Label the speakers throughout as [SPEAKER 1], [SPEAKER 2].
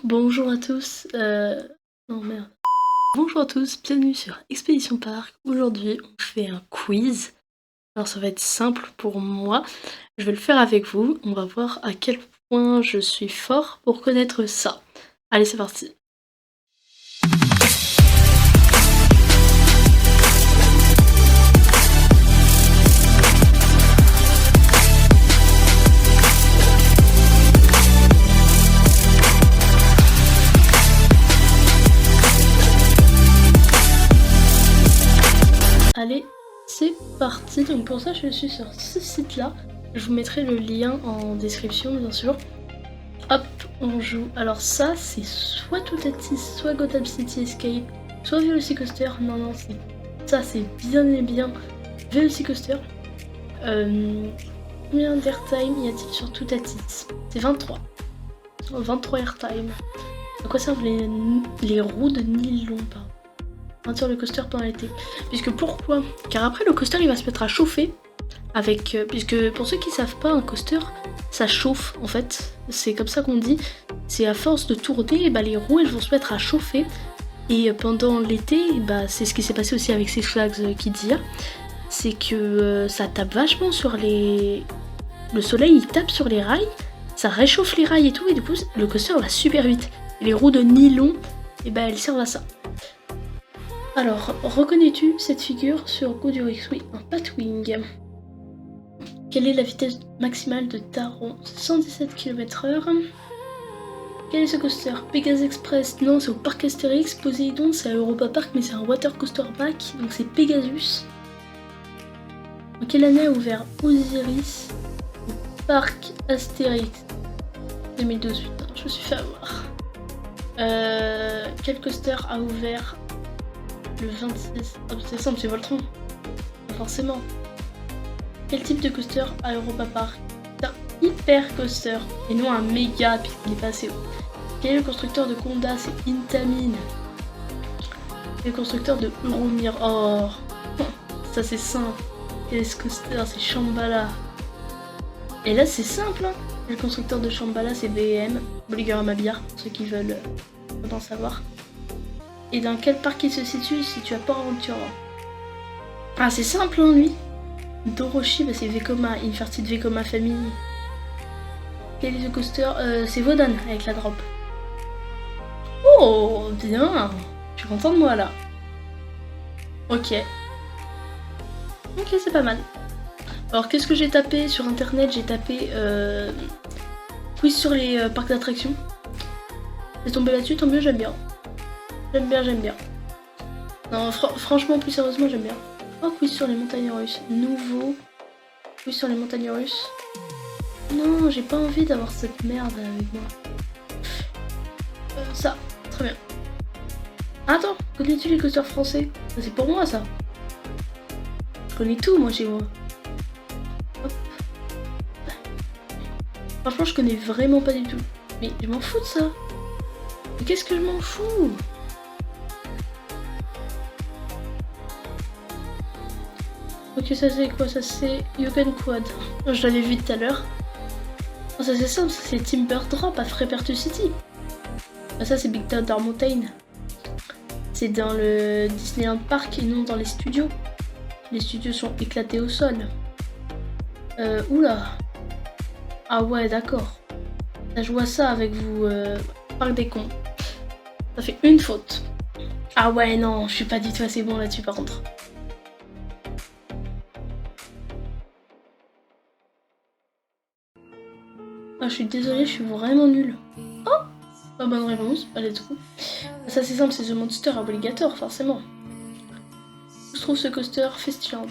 [SPEAKER 1] Bonjour à tous, non merde. Bonjour à tous, bienvenue sur Expédition Park. Aujourd'hui, on fait un quiz. Alors ça va être simple pour moi. Je vais le faire avec vous. On va voir à quel point je suis fort pour connaître ça. Allez, c'est parti. Allez, c'est parti. Donc pour ça, je suis sur ce site-là. Je vous mettrai le lien en description, bien sûr. Hop, on joue. Alors ça, c'est soit Toutatis, soit Gotham City Escape, soit Velocicoaster. Non, ça, c'est bien et bien Velocicoaster. Combien d'airtime y a-t-il sur Toutatis? C'est 23. 23 airtime. À quoi servent les roues de nylon? Maintenir le coaster pendant l'été. Puisque pourquoi? Car après le coaster il va se mettre à chauffer avec. Puisque pour ceux qui savent pas, un coaster ça chauffe en fait. C'est comme ça qu'on dit. C'est à force de tourner, et bah, les roues elles vont se mettre à chauffer. Et pendant l'été, bah, c'est ce qui s'est passé aussi avec Six Flags Kids Here. C'est que ça tape vachement sur les. Le soleil il tape sur les rails, ça réchauffe les rails et tout, et du coup le coaster va super vite. Et les roues de nylon, et bah elles servent à ça. Alors, reconnais-tu cette figure sur Goodurix? Oui, un Batwing. Quelle est la vitesse maximale de Taron? 117 km/h. Quel est ce coaster? Pegasus Express? Non, c'est au parc Astérix. Poséidon, c'est à Europa Park, mais c'est un water coaster back, donc c'est Pegasus. En quelle année a ouvert Osiris au parc Astérix? 2012, putain, je me suis fait avoir. Quel coaster a ouvert le 26? Ah, c'est simple, c'est Voltron. Pas forcément. Quel type de coaster à Europa Park? C'est un hyper coaster et non un méga puisqu'il est passé haut. Quel est le constructeur de Conda? C'est Intamin. Quel est le constructeur de Euromir? Oh, ça c'est simple. Quel est ce coaster? C'est Shambhala. Et là c'est simple, hein. Le constructeur de Shambhala c'est BM, Bolliger Bière, pour ceux qui veulent en savoir. Et dans quel parc il se situe si tu as Port Aventura? Ah c'est simple hein, lui. Doroshi, bah c'est Vekoma, Inverted Vekoma Family. Quel est le coaster? C'est Vodan avec la drop. Oh bien, je suis content de moi là. Ok. Ok, c'est pas mal. Alors qu'est-ce que j'ai tapé sur internet? J'ai tapé quiz sur les parcs d'attractions. J'ai tombé là-dessus, tant mieux, j'aime bien. J'aime bien. Non, franchement, plus sérieusement, j'aime bien. Oh, quiz sur les montagnes russes. Nouveau. Quiz sur les montagnes russes. Non, j'ai pas envie d'avoir cette merde avec moi. Ça, très bien. Attends, connais-tu les coasters français? C'est pour moi, ça. Je connais tout, moi, chez moi. Hop. Franchement, je connais vraiment pas du tout. Mais je m'en fous de ça. Mais qu'est-ce que je m'en fous? Ok, ça c'est quoi? Ça c'est Yoken Quad. Je l'avais vu tout à l'heure. Oh, ça c'est simple, c'est Timber Drop à Freepertu City. Ah, ça c'est Big Thunder Mountain. C'est dans le Disneyland Park et non dans les studios. Les studios sont éclatés au sol. Oula. Ah ouais, d'accord. Là, je vois ça avec vous, Parc des cons. Ça fait une faute. Ah ouais, non, je suis pas du tout assez bon là-dessus par contre. Ah, je suis désolée, je suis vraiment nulle. Oh, pas bonne réponse, allez tout. Ça c'est simple, c'est The Monster Obligator, forcément. Où se trouve ce coaster? Festiland.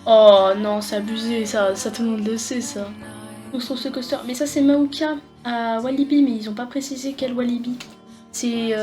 [SPEAKER 1] Oh non, c'est abusé, ça tout le monde le sait ça. Où se trouve ce coaster? Mais ça c'est Maouka à Walibi, mais ils ont pas précisé quel Walibi. C'est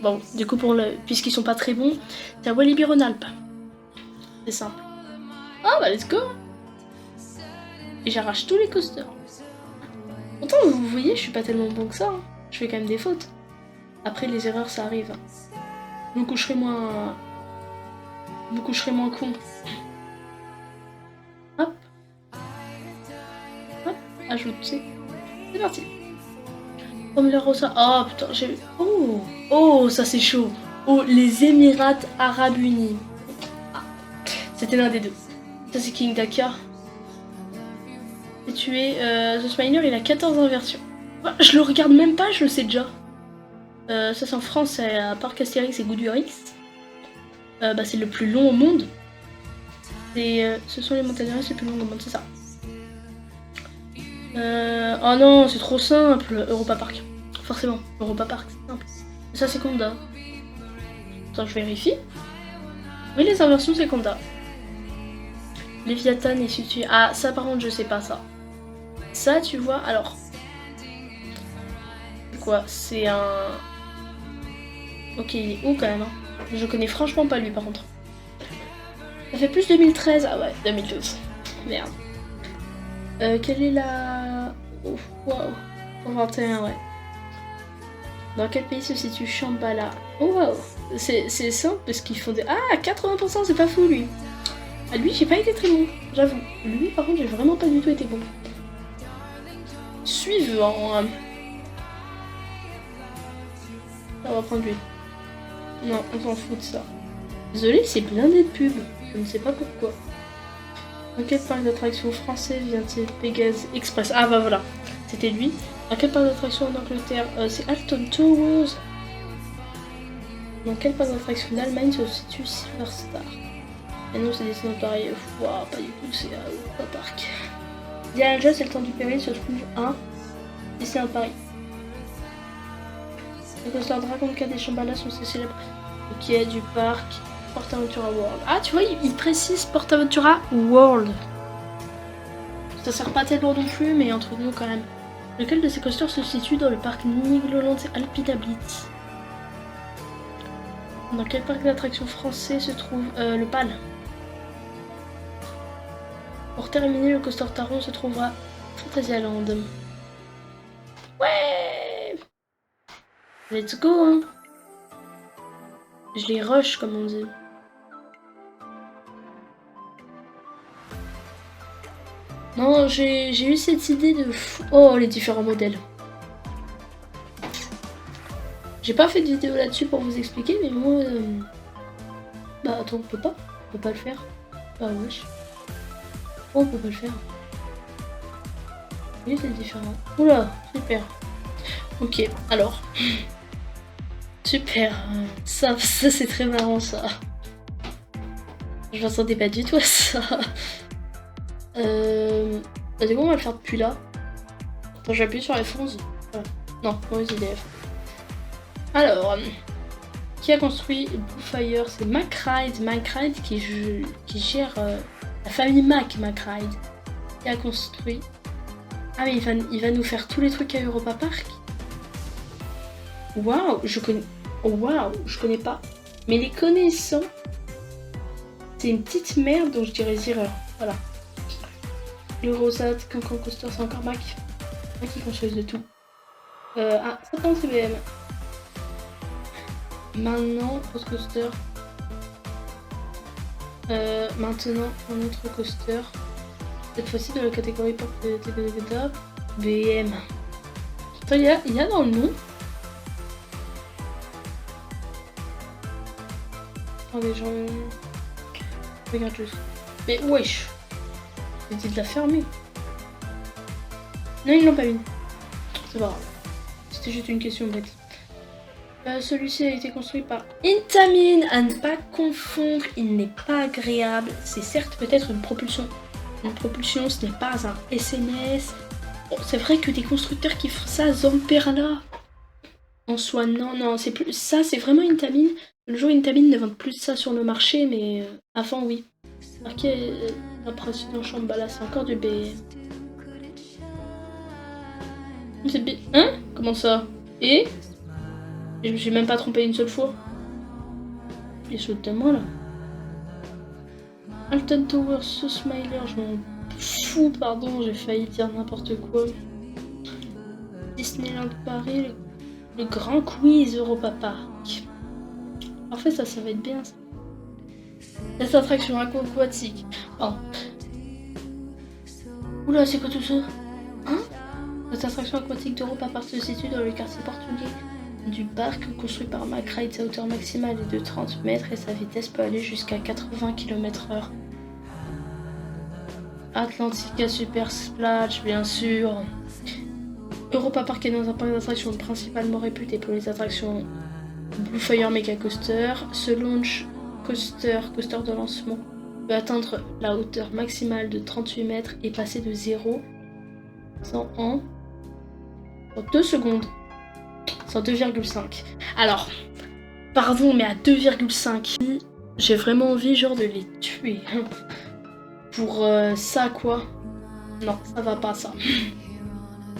[SPEAKER 1] bon, du coup puisqu'ils sont pas très bons, c'est à Walibi Rhône-Alpes. C'est simple. Ah bah let's go. Et j'arrache tous les coasters. Pourtant, vous voyez, je suis pas tellement bon que ça. Hein. Je fais quand même des fautes. Après, les erreurs, ça arrive. Je me coucherai moins con. Hop. Hop. Ajouter. C'est parti. Comme la Rosa. Oh putain, j'ai... Oh, oh, ça c'est chaud. Oh, les Émirats Arabes Unis. Ah, c'était l'un des deux. Ça c'est King Daka. Et tu es... The Smiler, il a 14 inversions. Je le regarde même pas, je le sais déjà. Ça c'est en France, c'est à Parc Astérix et Goudurix. Bah, c'est le plus long au monde. Et ce sont les montagnes russes les plus longues au monde, c'est ça. Oh non, c'est trop simple. Europa Park. Forcément, Europa Park, c'est simple. Ça c'est Conda. Attends, je vérifie. Oui, les inversions c'est Conda. Léviathan est situé... Ah, ça par contre je sais pas ça. Ça tu vois, alors... Quoi, c'est un... Ok, il est où quand même hein. Je connais franchement pas lui par contre. Ça fait plus 2013. Ah ouais, 2012. Merde. Quelle est la... Oh, waouh. 21, ouais. Dans quel pays se situe Shambhala? Oh waouh. C'est simple parce qu'ils font des... Ah, 80%, c'est pas fou lui. Ah, lui, j'ai pas été très bon, j'avoue. Lui, par contre, j'ai vraiment pas du tout été bon. Suivant. On va prendre lui. Non, on s'en fout de ça. Désolé, c'est blindé de pubs. Je ne sais pas pourquoi. Dans quel parc d'attractions français vient-il Pegasus Express? Ah bah voilà, c'était lui. Dans quel parc d'attractions en Angleterre? C'est Alton Towers. Dans quel parc d'attractions d'Allemagne se situe Silver Star? Et non, c'est Disneyland Paris. Waouh, pas du tout, c'est pas Park. Diana Jones et le temps du péril se trouve à Disneyland Paris. Le coaster Dragon Khan des Shambhala sont assez célèbres. Le quai du parc PortAventura World. Ah, tu vois, il précise PortAventura World. Ça sert pas tellement non plus, mais entre nous quand même. Lequel de ces coasters se situe dans le parc Nigloland et Alpina Blitz? Dans quel parc d'attractions français se trouve le PAL? Pour terminer, le coaster Taron se trouvera Fantasyland. Ouais! Let's go, hein! Je les rush, comme on dit. Non, j'ai eu cette idée de... Oh, les différents modèles. J'ai pas fait de vidéo là-dessus pour vous expliquer, mais moi... Bah attends, on peut pas le faire. Bah wesh. Oh, on peut pas le faire. Oui, c'est différent. Oula, super. Ok, alors... Super. Ça c'est très marrant, ça. Je m'attendais pas du tout à ça. Bah du coup, on va le faire depuis là. Attends, j'appuie sur F11. Voilà. Non, mauvaise idée. Alors... Qui a construit Bluefire? C'est McRide. McRide qui gère la famille McRide. Qui a construit... Ah mais il va nous faire tous les trucs à Europa Park. Waouh, je connais... Waouh, je connais pas. Mais les connaissants... C'est une petite merde, donc je dirais Zero. Voilà. Le Rosat, Cancan Coaster, c'est encore Mac. Mac qui construit de tout. Ah, ça c'est CBM. Maintenant, autre coaster. Maintenant, un autre coaster. Cette fois-ci dans la catégorie pop de BM. Attends, il y a dans le nom. Attendez, j'en... Regarde juste. Mais wesh. J'ai dit de la fermer. Non, ils l'ont pas mis. C'est pas grave. C'était juste une question bête. Celui-ci a été construit par Intamin, à ne pas confondre, il n'est pas agréable. C'est certes peut-être une propulsion. Une propulsion, ce n'est pas un SNS. Bon, c'est vrai que des constructeurs qui font ça, Zamperla, en soi, non, c'est plus ça, c'est vraiment Intamin. Le jour Intamin ne vend plus ça sur le marché, mais avant, oui. Marqué l'impression Shambhala, c'est encore du B. C'est B. Hein? Comment ça? Et je me suis même pas trompé une seule fois. Il saute tellement là. Alton Towers, ce Smiler, je m'en fous, pardon, j'ai failli dire n'importe quoi. Disneyland Paris, le grand quiz Europa Park. En fait, ça va être bien ça. Les attractions aquatiques. Oh. Oula, c'est quoi tout ça? Hein? Cette attraction aquatique d'Europa Park se situe dans le quartier portugais du parc, construit par Mack Ride. Sa hauteur maximale est de 30 mètres et sa vitesse peut aller jusqu'à 80 km/h. Atlantica Super Splash, bien sûr. Europa Park est dans un parc d'attractions principalement réputé pour les attractions Blue Fire Mega Coaster. Ce launch coaster de lancement, peut atteindre la hauteur maximale de 38 mètres et passer de 0 en 2 secondes. C'est en 2,5. Alors, pardon, mais à 2,5, j'ai vraiment envie genre de les tuer. Pour ça, quoi. Non, ça va pas, ça.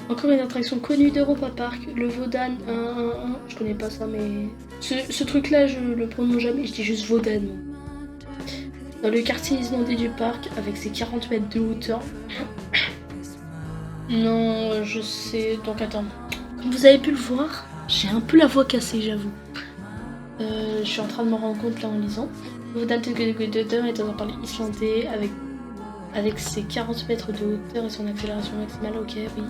[SPEAKER 1] Encore une attraction connue d'Europa Park, le Vodan 111. Je connais pas ça, mais... Ce truc-là, je le prononce jamais, je dis juste Vodan. Dans le quartier islandais du parc, avec ses 40 mètres de hauteur. Non, je sais... Donc, attends. Comme vous avez pu le voir, j'ai un peu la voix cassée, j'avoue. Je suis en train de me rendre compte, là, en lisant. Vodan est dans un parc islandais, avec ses 40 mètres de hauteur et son accélération maximale, ok, oui.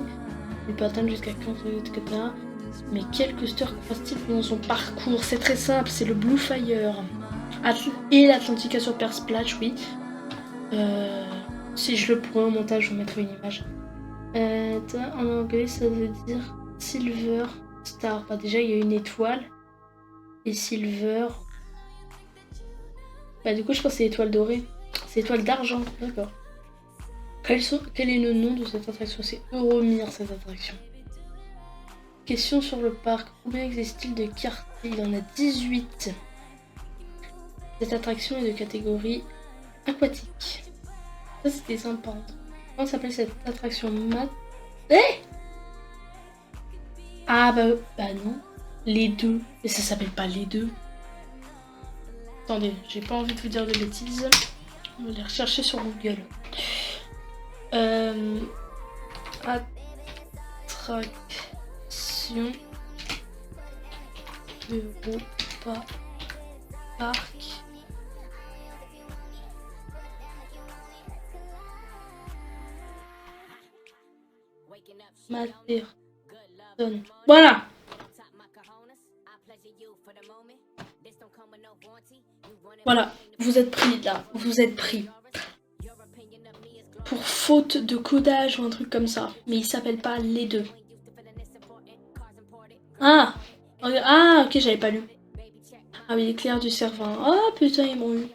[SPEAKER 1] Il peut atteindre jusqu'à 15 km/h. Mais quel coaster croise-t-il dans son parcours? C'est très simple, c'est le Blue Fire. Et l'Atlantica Super Splash, oui. Si je le pourrais au montage, je vous mettrai une image. En anglais, ça veut dire Silver Star. Bah, déjà, il y a une étoile. Et Silver... Bah, du coup, je pense que c'est étoile dorée. C'est étoile d'argent, d'accord. Quel est le nom de cette attraction? C'est Euromir, cette attraction. Question sur le parc. Combien existe-t-il de quartiers? Il y en a 18. Cette attraction est de catégorie aquatique. Ça, c'était sympa. Comment s'appelle cette attraction? Ah, bah non. Les deux. Mais ça s'appelle pas les deux. Attendez, j'ai pas envie de vous dire de bêtises. On va les rechercher sur Google. Attraction Europa Park. Matterton. Voilà. Voilà, vous êtes pris là, vous êtes pris. Pour faute de codage ou un truc comme ça. Mais il s'appelle pas les deux. Ah, ok, j'avais pas lu. Ah oui, l'éclair du Cervin. Ah putain, ils m'ont eu.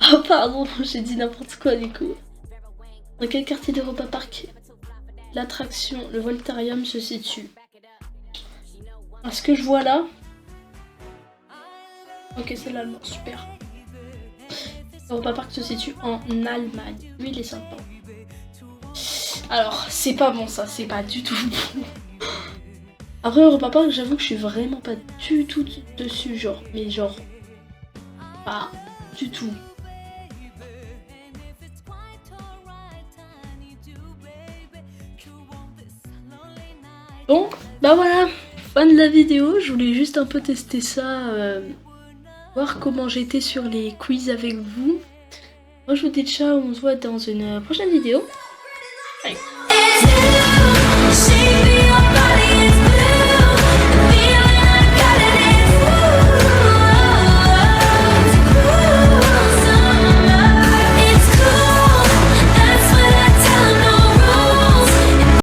[SPEAKER 1] Ah pardon, j'ai dit n'importe quoi du coup. Dans quel quartier d'Europa Park l'attraction, le Voltarium, se situe? Alors, ce que je vois là... Ok, c'est l'allemand, super. Europa Park se situe en Allemagne. Lui, il est sympa. Alors, c'est pas bon ça, c'est pas du tout bon. Après, Europa Park, j'avoue que je suis vraiment pas du tout dessus, genre. Mais genre... Pas du tout. Bon, bah voilà, fin de la vidéo. Je voulais juste un peu tester ça, voir comment j'étais sur les quiz avec vous. Moi je vous dis ciao, on se voit dans une prochaine vidéo.